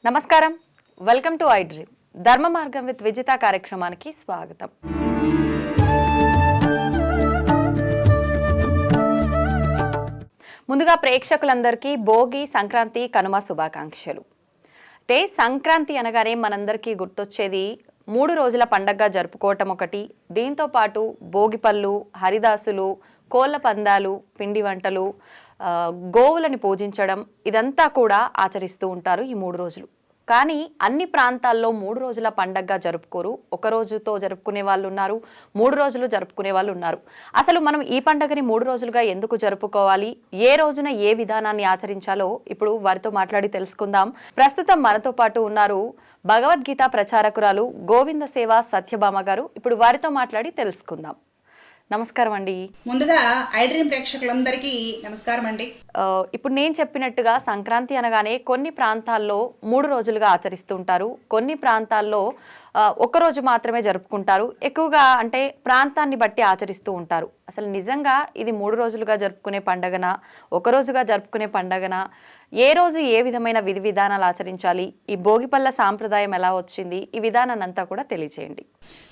నమస్కారం, welcome to I dream ధర్మ మార్గం విత్ విజిత కార్యక్రమానికి స్వాగతం. ముందుగా ప్రేక్షకులందరికీ భోగి, సంక్రాంతి, కనుమ శుభాకాంక్షలు. అంటే సంక్రాంతి అనగానే మనందరికీ గుర్తొచ్చేది 3 రోజుల పండగగా జరుపుకోవటం ఒకటి. దీంతో పాటు భోగిపళ్ళు, హరిదాసులు, కోళ్ల పందాలు, పిండి వంటలు, గోవులని పూజించడం, ఇదంతా కూడా ఆచరిస్తూ ఉంటారు ఈ 3 రోజులు. కానీ అన్ని ప్రాంతాల్లో 3 రోజుల పండగగా జరుపుకోరు. ఒక రోజుతో జరుపుకునే వాళ్ళు ఉన్నారు, 3 రోజులు జరుపుకునే వాళ్ళు ఉన్నారు. అసలు మనం ఈ పండగని 3 రోజులుగా ఎందుకు జరుపుకోవాలి, ఏ రోజున ఏ విధానాన్ని ఆచరించాలో ఇప్పుడు వారితో మాట్లాడి తెలుసుకుందాం. ప్రస్తుతం మనతో పాటు ఉన్నారు భగవద్గీత ప్రచారకురాలు గోవింద సేవ సత్యభామ గారు. ఇప్పుడు వారితో మాట్లాడి తెలుసుకుందాం. నమస్కారం అండి. ముందుగా ఐ డ్రీమ్ ప్రేక్షకులందరికీ నమస్కారం అండి. ఇప్పుడు నేను చెప్పినట్టుగా సంక్రాంతి అనగానే కొన్ని ప్రాంతాల్లో 3 రోజులుగా ఆచరిస్తూ ఉంటారు, కొన్ని ప్రాంతాల్లో ఒక్కరోజు మాత్రమే జరుపుకుంటారు. ఎక్కువగా అంటే ప్రాంతాన్ని బట్టి ఆచరిస్తూ ఉంటారు. అసలు నిజంగా ఇది 3 రోజులుగా జరుపుకునే పండగనా, ఒక రోజుగా జరుపుకునే పండగనా, ఏ రోజు ఏ విధమైన విధి విధానాలు ఆచరించాలి, ఈ భోగిపళ్ళ సాంప్రదాయం ఎలా వచ్చింది, ఈ విధానాన్ని అంతా కూడా తెలియచేయండి.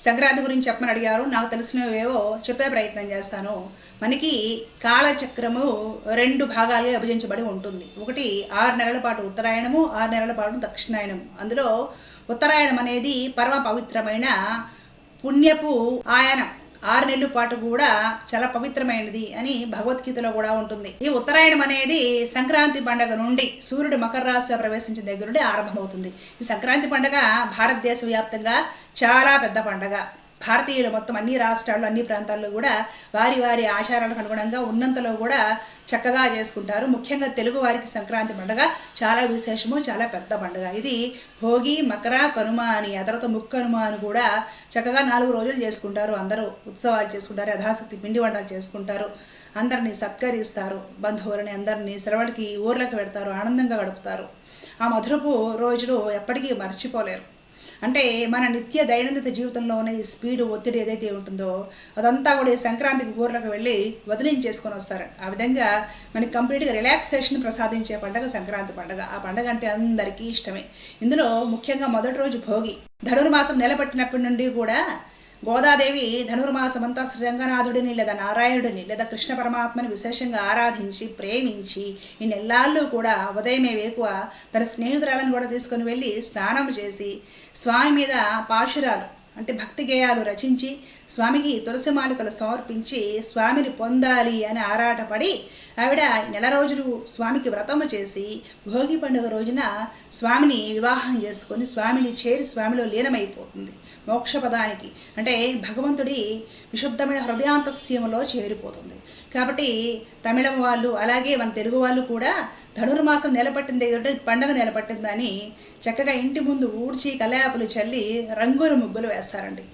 సంక్రాంతి గురించి చెప్పమని అడిగారు. నాకు తెలిసినవేవో చెప్పే ప్రయత్నం చేస్తాను. మనకి కాలచక్రము 2 భాగాలుగా విభజించబడి ఉంటుంది. ఒకటి 6 నెలల పాటు ఉత్తరాయణము, 6 నెలల పాటు దక్షిణాయనము. అందులో ఉత్తరాయణం అనేది పరమ పవిత్రమైన పుణ్యపు ఆయనం. 6 నెలల పాటు కూడా చాలా పవిత్రమైనది అని భగవద్గీతలో కూడా ఉంటుంది. ఈ ఉత్తరాయణం అనేది సంక్రాంతి పండుగ నుండి సూర్యుడు మకర రాశిలో ప్రవేశించిన దగ్గర నుండి ఆరంభమవుతుంది. ఈ సంక్రాంతి పండుగ భారతదేశ వ్యాప్తంగా చాలా పెద్ద పండుగ. భారతీయులు మొత్తం అన్ని రాష్ట్రాల్లో, అన్ని ప్రాంతాల్లో కూడా వారి వారి ఆచారాలకు అనుగుణంగా ఉన్నంతలో కూడా చక్కగా చేసుకుంటారు. ముఖ్యంగా తెలుగు వారికి సంక్రాంతి పండుగ చాలా విశేషము, చాలా పెద్ద పండుగ. ఇది భోగి, మకర, కనుమ అని, ఆ తర్వాత ముక్కనుమ అని కూడా చక్కగా 4 రోజులు చేసుకుంటారు. అందరూ ఉత్సవాలు చేసుకుంటారు, యథాశక్తి పిండి వంటలు చేసుకుంటారు, అందరినీ సత్కరిస్తారు, బంధువులని అందరినీ సెలవులకి ఊర్లకు పెడతారు, ఆనందంగా గడుపుతారు. ఆ మధురపు రోజులు ఎప్పటికీ మర్చిపోలేరు. అంటే మన నిత్య దైనందిన జీవితంలో ఉన్న ఈ స్పీడ్, ఒత్తిడి ఏదైతే ఉంటుందో అదంతా కూడా సంక్రాంతికి ఊర్లకు వెళ్ళి వదిలించేసుకొని వస్తారు. ఆ విధంగా మనకి కంప్లీట్గా రిలాక్సేషన్ ప్రసాదించే పండుగ సంక్రాంతి పండుగ. ఆ పండుగ అంటే అందరికీ ఇష్టమే. ఇందులో ముఖ్యంగా మొదటి రోజు భోగి. ధనుర్మాసం నెలపట్టినప్పటి నుండి కూడా గోదాదేవి ధనుర్మాసమంతా శ్రీరంగనాథుడిని లేదా నారాయణుడిని లేదా కృష్ణ పరమాత్మని విశేషంగా ఆరాధించి ప్రేమించి ఈ నెల్లాళ్ళు కూడా ఉదయమే వేకువ తన స్నేహితురాలను కూడా తీసుకొని వెళ్ళి స్నానం చేసి స్వామి మీద పాశురాలు అంటే భక్తి గేయాలు రచించి స్వామికి తులసి మాలికలు సమర్పించి స్వామిని పొందాలి అని ఆరాటపడి ఆవిడ 4 రోజులు స్వామికి వ్రతము చేసి భోగి పండుగ రోజున స్వామిని వివాహం చేసుకొని స్వామిని చేరి స్వామిలో లీనమైపోతుంది. మోక్షపదానికి అంటే భగవంతుడి విశుద్ధమైన హృదయాంతస్యములో చేరిపోతుంది. కాబట్టి తమిళం వాళ్ళు అలాగే మన తెలుగు వాళ్ళు కూడా ధనుర్మాసం నెలపట్టింది, పండుగ నెలపట్టిందని చక్కగా ఇంటి ముందు ఊడ్చి కల్లాపులు చల్లి రంగుల ముగ్గులు వేస్తారండి.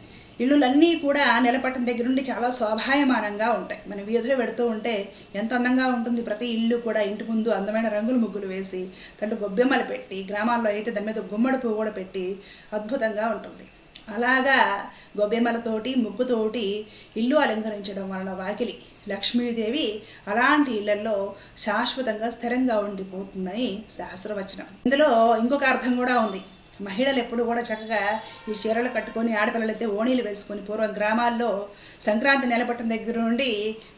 ఇళ్ళులన్నీ కూడా నెలపట్టిన దగ్గర నుండి చాలా శోభాయమానంగా ఉంటాయి. మనం వీధిలో పెడుతూ ఉంటే ఎంత అందంగా ఉంటుంది. ప్రతి ఇల్లు కూడా ఇంటి ముందు అందమైన రంగుల ముగ్గులు వేసి దాంట్లో గొబ్బెమ్మలు పెట్టి, గ్రామాల్లో అయితే దాని మీద గుమ్మడి పువ్వు కూడా పెట్టి అద్భుతంగా ఉంటుంది. అలాగా గొబ్బెమ్మలతోటి ముగ్గుతోటి ఇల్లు అలంకరించడం వలన వాకిలి లక్ష్మీదేవి అలాంటి ఇళ్లలో శాశ్వతంగా స్థిరంగా ఉండిపోతుందని శాస్త్రవచనం. ఇందులో ఇంకొక అర్థం కూడా ఉంది. మహిళలు ఎప్పుడు కూడా చక్కగా ఈ చీరలు కట్టుకొని, ఆడపిల్లలైతే ఓణీలు వేసుకొని పూర్వం గ్రామాల్లో సంక్రాంతి నెలపట్టిన దగ్గర నుండి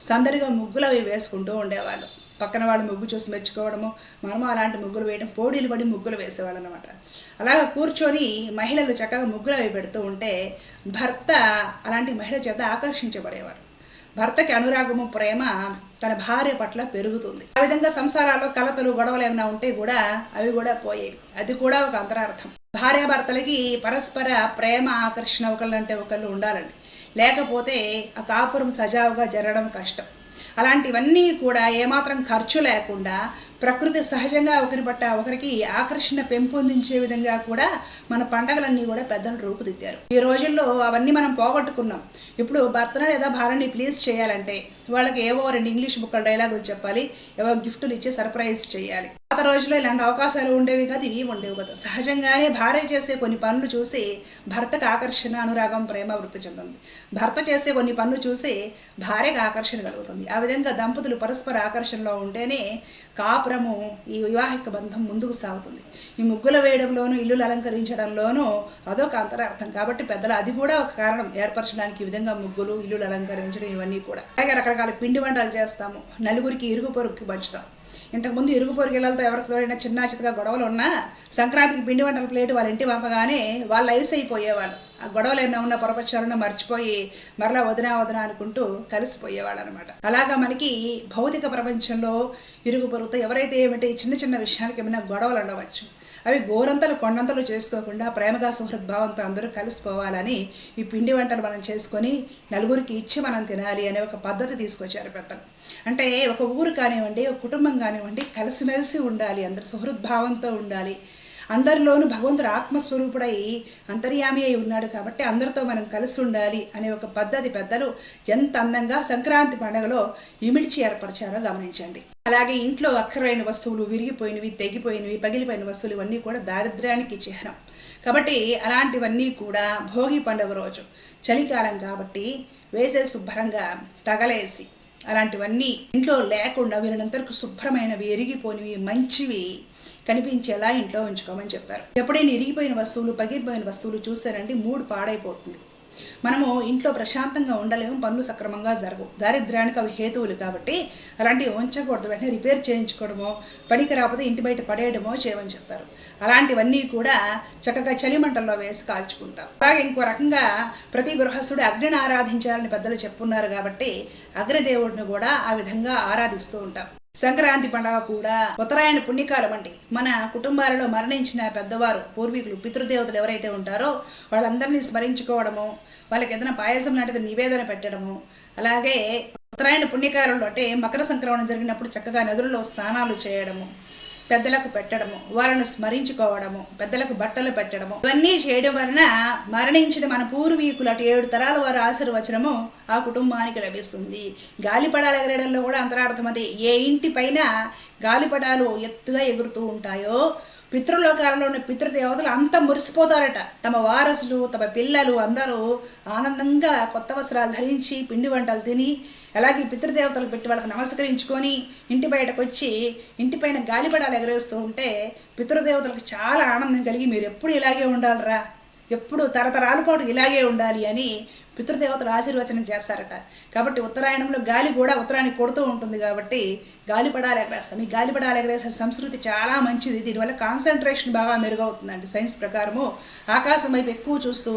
సందడిగా ముగ్గులు అవి వేసుకుంటూ ఉండేవాళ్ళు. పక్కన వాళ్ళు ముగ్గు చూసి మెచ్చుకోవడము, మనము అలాంటి ముగ్గులు వేయడం, పోటీలు పడి ముగ్గులు వేసేవాళ్ళు అనమాట. అలాగా కూర్చొని మహిళలు చక్కగా ముగ్గులు అవి పెడుతూ ఉంటే భర్త అలాంటి మహిళ చేత ఆకర్షించబడేవాడు. భర్తకి అనురాగము, ప్రేమ తన భార్య పట్ల పెరుగుతుంది. ఆ విధంగా సంసారాల్లో కలతలు, గొడవలు ఏమైనా ఉంటే కూడా అవి కూడా పోయేవి. అది కూడా ఒక అంతరార్థం. భార్యాభర్తలకి పరస్పర ప్రేమ, ఆకర్షణ ఒకళ్ళంటే ఒకళ్ళు ఉండాలండి. లేకపోతే ఆ కాపురం సజావుగా జరగడం కష్టం. అలాంటివన్నీ కూడా ఏమాత్రం ఖర్చు లేకుండా ప్రకృతి సహజంగా ఒకరి పట్ల ఒకరికి ఆకర్షణ పెంపొందించే విధంగా కూడా మన పండగలన్నీ కూడా పెద్దలు రూపుదిద్దారు. ఈ రోజుల్లో అవన్నీ మనం పోగొట్టుకున్నాం. ఇప్పుడు భర్తను లేదా భార్యని ప్లీజ్ చేయాలంటే వాళ్ళకి ఏవో 2 ఇంగ్లీష్ బుక్కల డైలాగులు చెప్పాలి, ఏవో గిఫ్టులు ఇచ్చి సర్ప్రైజ్ చేయాలి. పాత రోజుల్లో ఇలాంటి అవకాశాలు ఉండేవి కాదు, ఇవి ఉండేవి కదా. సహజంగానే భార్య చేసే కొన్ని పనులు చూసి భర్తకు ఆకర్షణ, అనురాగం, ప్రేమ వృద్ధి చెందుతుంది. భర్త చేసే కొన్ని పనులు చూసి భార్యకు ఆకర్షణ కలుగుతుంది. ఆ విధంగా దంపతులు పరస్పర ఆకర్షణలో ఉంటేనే కాపురము, ఈ వివాహిక బంధం ముందుకు సాగుతుంది. ఈ ముగ్గులు వేయడంలోనూ, ఇల్లులు అలంకరించడంలోనూ అదొక అంతరార్థం. కాబట్టి పెద్దలు అది కూడా ఒక కారణం ఏర్పరచడానికి. ఈ విధంగా ముగ్గులు, ఇల్లులు అలంకరించడం ఇవన్నీ కూడా. అలాగే రకరకాల పిండి వంటలు చేస్తాము, నలుగురికి ఇరుగు పొరుగుకి పంచుతాం. ఇంతకుముందు ఇరుగు పొరుగు ఇళ్ళతో ఎవరితో చిన్న చితగా గొడవలు ఉన్నా సంక్రాంతికి పిండి వంటల ప్లేట్ వాళ్ళ ఇంటి పంపగానే వాళ్ళు ఐస్ అయిపోయేవాళ్ళు. ఆ గొడవలు ఏమైనా ఉన్న పొరపచ్చాలను మర్చిపోయి మరలా వదినా అనుకుంటూ కలిసిపోయేవాళ్ళు అనమాట. అలాగా మనకి భౌతిక ప్రపంచంలో ఇరుగు పొరుగుతో ఎవరైతే ఏమిటి చిన్న చిన్న విషయాలకి ఏమైనా గొడవలు ఉండవచ్చు. అవి గోరంతలు కొండంతలు చేసుకోకుండా ప్రేమగా సుహృద్భావంతో అందరూ కలిసిపోవాలని ఈ పిండి వంటలు మనం చేసుకొని నలుగురికి ఇచ్చి మనం తినాలి అనే ఒక పద్ధతి తీసుకొచ్చారు పెద్దలు. అంటే ఒక ఊరు కానివ్వండి, ఒక కుటుంబం కానివ్వండి, కలిసిమెలిసి ఉండాలి, అందరూ సుహృద్భావంతో ఉండాలి. అందరిలోనూ భగవంతుడు ఆత్మస్వరూపుడై అంతర్యామి అయి ఉన్నాడు కాబట్టి అందరితో మనం కలిసి ఉండాలి అనే ఒక పద్ధతి పెద్దలు ఎంత అందంగా సంక్రాంతి పండుగలో ఇమిడ్చి ఏర్పరిచారో గమనించండి. అలాగే ఇంట్లో అక్కరైన వస్తువులు, విరిగిపోయినవి, తెగిపోయినవి, పగిలిపోయిన వస్తువులు ఇవన్నీ కూడా దారిద్ర్యానికి చిహ్నం. కాబట్టి అలాంటివన్నీ కూడా భోగి పండుగ రోజు చలికాలం కాబట్టి వేసే శుభ్రంగా తగలేసి అలాంటివన్నీ ఇంట్లో లేకుండా వీరినంతరకు శుభ్రమైనవి, ఎరిగిపోయినవి, మంచివి కనిపించేలా ఇంట్లో ఉంచుకోమని చెప్పారు. ఎప్పుడైనా ఇరిగిపోయిన వస్తువులు, పగిలిపోయిన వస్తువులు చూస్తారంటే మూడు పాడైపోతుంది. మనము ఇంట్లో ప్రశాంతంగా ఉండలేము, పనులు సక్రమంగా జరగవు. దారిద్ర్యానికి అవి హేతువులు కాబట్టి అలాంటివి ఉంచకూడదు. వెంటనే రిపేర్ చేయించుకోవడమో, పనికి రాకపోతే ఇంటి బయట పడేయడమో చేయమని చెప్పారు. అలాంటివన్నీ కూడా చక్కగా చలిమంటల్లో వేసి కాల్చుకుంటాం. అలాగే ఇంకో రకంగా ప్రతి గృహస్థుడు అగ్నిని ఆరాధించాలని పెద్దలు చెప్పున్నారు కాబట్టి అగ్నిదేవుడిని కూడా ఆ విధంగా ఆరాధిస్తూ ఉంటాం. సంక్రాంతి పండుగ కూడా ఉత్తరాయణ పుణ్యకాలం అండి. మన కుటుంబాలలో మరణించిన పెద్దవారు, పూర్వీకులు, పితృదేవతలు ఎవరైతే ఉంటారో వాళ్ళందరినీ స్మరించుకోవడము, వాళ్ళకి ఏదైనా పాయసం లాంటిది నివేదన పెట్టడము. అలాగే ఉత్తరాయణ పుణ్యకాలంలో అంటే మకర సంక్రమణం జరిగినప్పుడు చక్కగా నదులలో స్నానాలు చేయడము, పెద్దలకు పెట్టడము, వారిని స్మరించుకోవడము, పెద్దలకు బట్టలు పెట్టడము, ఇవన్నీ చేయడం వలన మరణించిన మన పూర్వీకులు అటు 7 తరాల వారి ఆశీర్వచనము ఆ కుటుంబానికి లభిస్తుంది. గాలిపటాలు ఎగరడంలో కూడా అంతరార్థం అది. ఏ ఇంటి పైన గాలిపటాలు ఎత్తుగా ఎగురుతూ ఉంటాయో పితృలోకాలలో ఉన్న పితృదేవతలు అంతా మురిసిపోతారట. తమ వారసులు, తమ పిల్లలు అందరూ ఆనందంగా కొత్త వస్త్రాలు ధరించి పిండి వంటలు తిని, అలాగే పితృదేవతలు పెట్టి వాళ్ళకి నమస్కరించుకొని ఇంటి బయటకు వచ్చి ఇంటిపైన గాలిపటాలు ఎగరేస్తూ ఉంటే పితృదేవతలకు చాలా ఆనందం కలిగి మీరు ఎప్పుడు ఇలాగే ఉండాలిరా, ఎప్పుడు తరతరాల పాటు ఇలాగే ఉండాలి అని పితృదేవతలు ఆశీర్వచనం చేస్తారట. కాబట్టి ఉత్తరాయణంలో గాలి కూడా ఉత్తరానికి కొడుతూ ఉంటుంది కాబట్టి గాలిపటాలు ఎగరేస్తాం. ఈ గాలిపటాలు ఎగరేసే సంస్కృతి చాలా మంచిది. దీనివల్ల కాన్సన్ట్రేషన్ బాగా మెరుగవుతుందండి. సైన్స్ ప్రకారము ఆకాశం వైపు ఎక్కువ చూస్తూ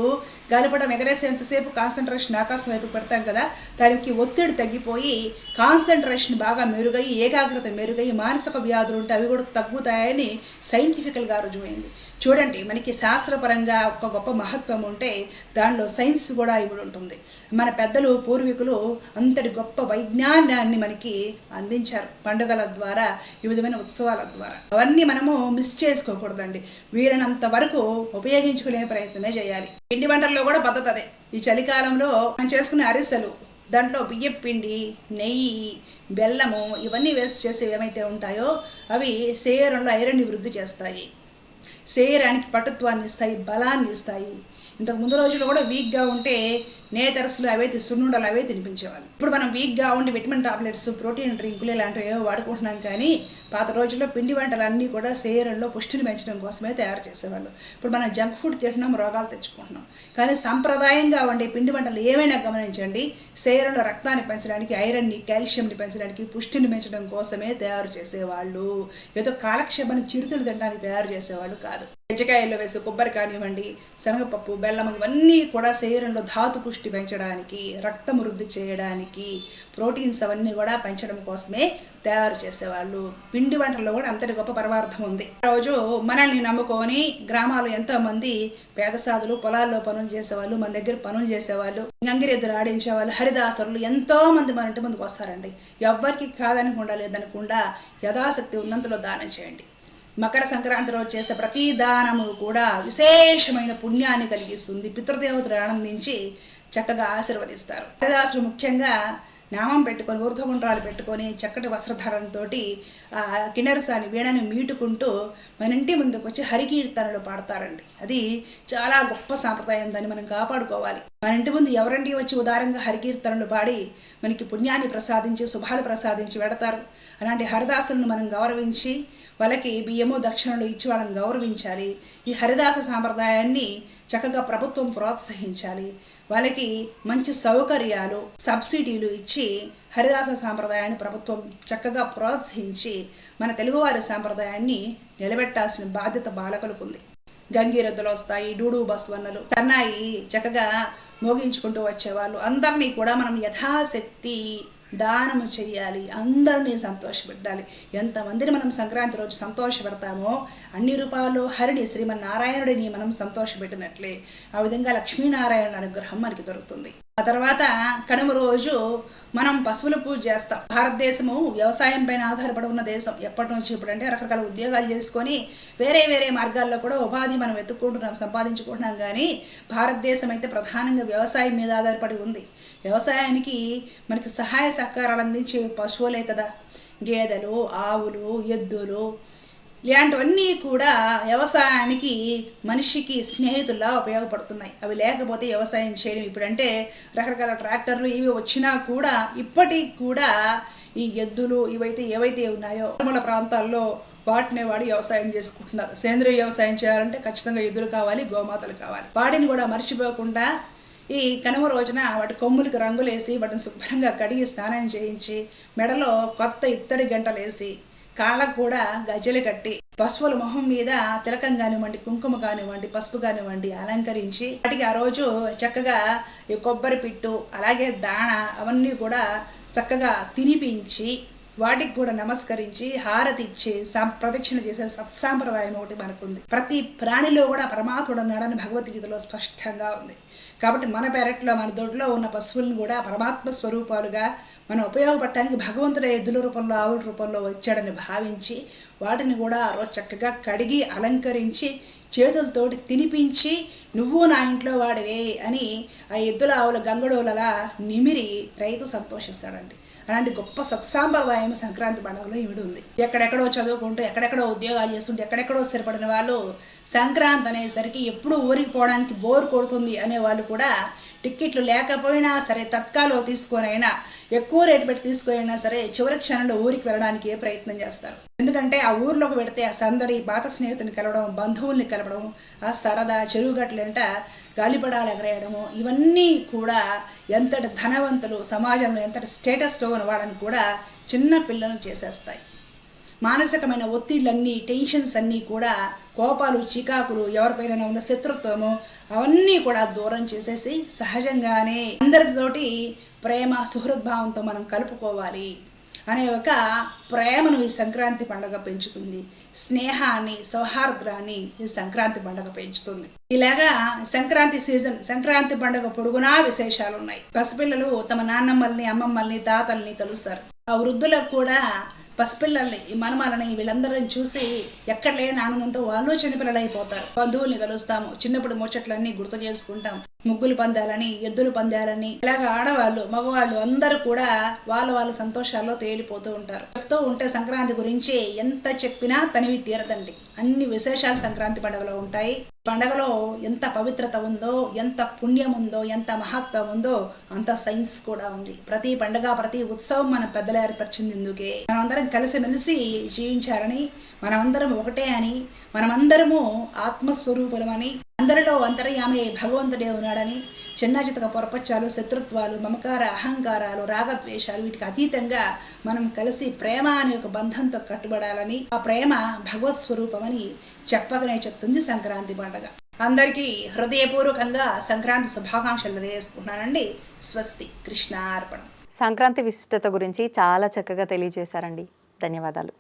గాలిపటం ఎగరేసేంతసేపు కాన్సన్ట్రేషన్ ఆకాశం వైపు పెడతాం కదా, దానికి ఒత్తిడి తగ్గిపోయి కాన్సన్ట్రేషన్ బాగా మెరుగై, ఏకాగ్రత మెరుగై, మానసిక వ్యాధులు ఉంటే అవి కూడా తగ్గుతాయని సైంటిఫికల్గా రుజువైంది. చూడండి, మనకి శాస్త్రపరంగా ఒక గొప్ప మహత్వం ఉంటే దానిలో సైన్స్ కూడా ఇవి ఉంటుంది. మన పెద్దలు, పూర్వీకులు అంతటి గొప్ప వైజ్ఞానాన్ని మనకి అందించారు పండుగల ద్వారా, ఈ విధమైన ఉత్సవాల ద్వారా. అవన్నీ మనము మిస్ చేసుకోకూడదండి. వీరినంత వరకు ఉపయోగించుకునే ప్రయత్నమే చేయాలి. పిండి వంటల్లో కూడా పద్ధతి అదే. ఈ చలికాలంలో మనం చేసుకునే అరిసెలు, దాంట్లో బియ్యం పిండి, నెయ్యి, బెల్లము ఇవన్నీ వేసి చేసేవి ఏమైతే ఉంటాయో అవి శరీరంలో ఐరన్ని వృద్ధి చేస్తాయి, శరీరానికి పటుత్వాన్ని ఇస్తాయి, బలాన్ని ఇస్తాయి. ఇంతకు ముందు రోజుల్లో కూడా వీక్గా ఉంటే నేతరసులు అవే సున్నుండలు అవే తినిపించేవాళ్ళు. ఇప్పుడు మనం వీక్గా ఉండి విటమిన్ టాబ్లెట్స్, ప్రోటీన్ డ్రింకులు ఇలాంటివి ఏవో వాడుకుంటున్నాం. కానీ పాత రోజుల్లో పిండి వంటలన్నీ కూడా శరీరంలో పుష్టిని పెంచడం కోసమే తయారు చేసేవాళ్ళు. ఇప్పుడు మనం జంక్ ఫుడ్ తింటున్నాం, రోగాలు తెచ్చుకుంటున్నాం. కానీ సాంప్రదాయంగా వండే పిండి వంటలు ఏమైనా గమనించండి, శరీరంలో రక్తాన్ని పెంచడానికి, ఐరన్ని, కాల్షియంని పెంచడానికి, పుష్టిని పెంచడం కోసమే తయారు చేసేవాళ్ళు. ఏదో కాలక్షేపానికి చిరుతులు తినడానికి తయారు చేసేవాళ్ళు కాదు. కజ్జికాయల్లో వేసే కొబ్బరి కానివ్వండి, శనగపప్పు, బెల్లం ఇవన్నీ కూడా శరీరంలో ధాతు పుష్టి పెంచడానికి, రక్తం వృద్ధి చేయడానికి, ప్రోటీన్స్ అవన్నీ కూడా పెంచడం కోసమే తయారు చేసేవాళ్ళు. పిండి వంటల్లో కూడా అంతటి గొప్ప పరమార్థం ఉంది. ఆ రోజు మనల్ని నమ్ముకొని గ్రామాలు ఎంతోమంది పేదసాదులు పొలాల్లో పనులు చేసేవాళ్ళు, మన దగ్గర పనులు చేసేవాళ్ళు, గంగిరెద్దులు ఆడించేవాళ్ళు, హరిదాసులు ఎంతోమంది మన ఇంటి ముందుకు వస్తారండి. ఎవ్వరికి కాదనకుండా లేదనకుండా యథాశక్తి ఉన్నంతలో దానం చేయండి. మకర సంక్రాంతి రోజు చేసే ప్రతి దానము కూడా విశేషమైన పుణ్యాన్ని కలిగిస్తుంది. పితృదేవతలు ఆనందించి చక్కగా ఆశీర్వదిస్తారు. హరిదాసులు ముఖ్యంగా నామం పెట్టుకొని ఊర్ధ్వగుండ్రాలు పెట్టుకొని చక్కటి వస్త్రధారణతో కిన్నెరసాని వీణని మీటుకుంటూ మన ఇంటి ముందుకు వచ్చి హరికీర్తనలు పాడతారండి. అది చాలా గొప్ప సాంప్రదాయం, దాన్ని మనం కాపాడుకోవాలి. మన ఇంటి ముందు ఎవరండి వచ్చి ఉదారంగా హరికీర్తనలు పాడి మనకి పుణ్యాన్ని ప్రసాదించి శుభాలు ప్రసాదించి పెడతారు. అలాంటి హరిదాసులను మనం గౌరవించి వాళ్ళకి బియ్యము దక్షిణలు ఇచ్చి వాళ్ళని గౌరవించాలి. ఈ హరిదాస సాంప్రదాయాన్ని చక్కగా ప్రభుత్వం ప్రోత్సహించాలి. వాళ్ళకి మంచి సౌకర్యాలు సబ్సిడీలు ఇచ్చి హరిదాస సాంప్రదాయాన్ని ప్రభుత్వం చక్కగా ప్రోత్సహించి మన తెలుగువారి సాంప్రదాయాన్ని నిలబెట్టాల్సిన బాధ్యత బాలకులకు ఉంది. గంగిరెద్దులు వస్తాయి, డూడు బస్వన్నలు, సన్నాయి చక్కగా మోగించుకుంటూ వచ్చేవాళ్ళు. అందరినీ కూడా మనం యథాశక్తి దానము చెయ్యాలి, అందరినీ సంతోషపెట్టాలి. ఎంతమందిని మనం సంక్రాంతి రోజు సంతోషపెడతామో అన్ని రూపాల్లో హరిని శ్రీమన్నారాయణుడిని మనం సంతోషపెట్టినట్లే ఆ విధంగా లక్ష్మీనారాయణ అనుగ్రహం మనకి దొరుకుతుంది. ఆ తర్వాత కనుమ రోజు మనం పశువుల పూజ చేస్తాం. భారతదేశము వ్యవసాయం పైన ఆధారపడి ఉన్న దేశం ఎప్పటి నుంచి ఇప్పుడు అంటే రకరకాల ఉద్యోగాలు చేసుకొని వేరే వేరే మార్గాల్లో కూడా ఉపాధి మనం వెతుక్కుంటున్నాం, సంపాదించుకుంటున్నాం. కానీ భారతదేశం అయితే ప్రధానంగా వ్యవసాయం మీద ఆధారపడి ఉంది. వ్యవసాయానికి మనకి సహాయ సహకారాలు అందించే పశువులే కదా, గేదెలు, ఆవులు, ఎద్దులు ఇలాంటివన్నీ కూడా వ్యవసాయానికి మనిషికి స్నేహితుల్లా ఉపయోగపడుతున్నాయి. అవి లేకపోతే వ్యవసాయం చేయలేము. ఇప్పుడంటే రకరకాల ట్రాక్టర్లు ఇవి వచ్చినా కూడా ఇప్పటికి కూడా ఈ ఎద్దులు ఏవైతే ఉన్నాయో గ్రామీణ ప్రాంతాల్లో వాటిని వాడి వ్యవసాయం చేసుకుంటున్నారు. సేంద్రీయ వ్యవసాయం చేయాలంటే ఖచ్చితంగా ఎద్దులు కావాలి, గోమాతలు కావాలి. వాటిని కూడా మర్చిపోకుండా ఈ కనుమ రోజున వాటి కొమ్ములకి రంగులేసి వాటిని శుభ్రంగా కడిగి స్నానం చేయించి మెడలో కొత్త ఇత్తడి గంటలు వేసి కాళ్ళకు కూడా గజ్జలు కట్టి పశువుల మొహం మీద తిలకం కానివ్వండి, కుంకుమ కానివ్వండి, పసుపు కానివ్వండి అలంకరించి వాటికి ఆ రోజు చక్కగా ఈ కొబ్బరి పిట్టు అలాగే దాణ అవన్నీ కూడా చక్కగా తినిపించి వాటికి కూడా నమస్కరించి హారతి ఇచ్చి ప్రదక్షిణ చేసే సత్సాంప్రదాయం ఒకటి మనకుంది. ప్రతి ప్రాణిలో కూడా పరమాత్ముడు ఉన్నాడని భగవద్గీతలో స్పష్టంగా ఉంది. కాబట్టి మన పెరట్లో మన దొడ్లో ఉన్న పశువులను కూడా పరమాత్మ స్వరూపాలుగా మనం ఉపయోగపడటానికి భగవంతుడే ఎద్దుల రూపంలో ఆవుల రూపంలో వచ్చాడని భావించి వాటిని కూడా ఆ రోజు చక్కగా కడిగి అలంకరించి చేతులతోటి తినిపించి నువ్వు నా ఇంట్లో వాడివే అని ఆ ఎద్దుల ఆవుల గంగడోలలా నిమిరి రైతు సంతోషిస్తాడండి. అలాంటి గొప్ప సత్సాంప్రదాయం సంక్రాంతి పండుగలో ఇవిడి ఉంది. ఎక్కడెక్కడో చదువుకుంటూ ఎక్కడెక్కడో ఉద్యోగాలు చేస్తుంటే ఎక్కడెక్కడో స్థిరపడిన వాళ్ళు సంక్రాంతి అనేసరికి ఎప్పుడు ఊరికి పోవడానికి బోర్ కొడుతుంది అనే వాళ్ళు కూడా టిక్కెట్లు లేకపోయినా సరే తత్కాలో తీసుకొనైనా ఎక్కువ రేటు పెట్టి తీసుకొనైనా సరే చివరి క్షణంలో ఊరికి వెళ్ళడానికి ప్రయత్నం చేస్తారు. ఎందుకంటే ఆ ఊర్లోకి పెడితే ఆ సందడి, పాత స్నేహితుని కలవడం, బంధువుల్ని కలవడం, ఆ సరదా చెరువుగట్లంట గాలిపడాలు ఎగరేయడము ఇవన్నీ కూడా ఎంతటి ధనవంతులు సమాజంలో ఎంతటి స్టేటస్లో ఉన్న వాళ్ళని కూడా చిన్న పిల్లలను చేసేస్తాయి. మానసికమైన ఒత్తిళ్ళన్నీ, టెన్షన్స్ అన్నీ కూడా, కోపాలు, చికాకులు, ఎవరిపైన ఉన్న శత్రుత్వము అవన్నీ కూడా దూరం చేసేసి సహజంగానే అందరితోటి ప్రేమ సుహృద్భావంతో మనం కలుపుకోవాలి అనే ఒక ప్రేమను ఈ సంక్రాంతి పండుగ పెంచుతుంది. స్నేహాన్ని, సౌహార్ద్రాన్ని ఈ సంక్రాంతి పండుగ పెంచుతుంది. ఇలాగా సంక్రాంతి సీజన్, సంక్రాంతి పండుగ పొడుగునా విశేషాలు ఉన్నాయి. పసిపిల్లలు తమ నాన్నమ్మల్ని, అమ్మమ్మల్ని, తాతల్ని కలుస్తారు. ఆ వృద్ధులకు కూడా పసిపిల్లల్ని, ఈ మనమలని వీళ్ళందరిని చూసి ఎక్కడ లేని ఆనందంతో వాళ్ళు చిన్నపిల్లలు అయిపోతారు. బంధువుల్ని కలుస్తాము, చిన్నప్పుడు ముచ్చట్లన్నీ గుర్తు చేసుకుంటాం. ముగ్గులు పందాలని, ఎద్దులు పందాలని ఇలాగ ఆడవాళ్ళు, మగవాళ్ళు అందరూ కూడా వాళ్ళ సంతోషాల్లో తేలిపోతూ ఉంటారు. చెప్తూ ఉంటే సంక్రాంతి గురించి ఎంత చెప్పినా తనివి తీరదండి. అన్ని విశేషాలు సంక్రాంతి పండుగలో ఉంటాయి. పండగలో ఎంత పవిత్రత ఉందో, ఎంత పుణ్యం ఉందో, ఎంత మహత్వం ఉందో అంత సైన్స్ కూడా ఉంది. ప్రతి పండుగ, ప్రతి ఉత్సవం మన పెద్దలు ఏర్పరిచింది ఎందుకే, మనమందరం కలిసిమెలిసి జీవించారని, మనమందరం ఒకటే అని, మనమందరము ఆత్మస్వరూపులమని, అందరిలో అంతర్యామి భగవంతుడే ఉన్నాడని, చిన్న చితక పొరపచ్చాలు, శత్రుత్వాలు, మమకార, అహంకారాలు, రాగద్వేషాలు వీటికి అతీతంగా మనం కలిసి ప్రేమ అనే ఒక బంధంతో కట్టుబడాలని, ఆ ప్రేమ భగవత్ స్వరూపమని చెప్పకనే చెప్తుంది సంక్రాంతి పండుగ. అందరికీ హృదయపూర్వకంగా సంక్రాంతి శుభాకాంక్షలు తెలియజేసుకుంటున్నానండి. స్వస్తి, కృష్ణార్పణం. సంక్రాంతి విశిష్టత గురించి చాలా చక్కగా తెలియజేశారండి. ధన్యవాదాలు.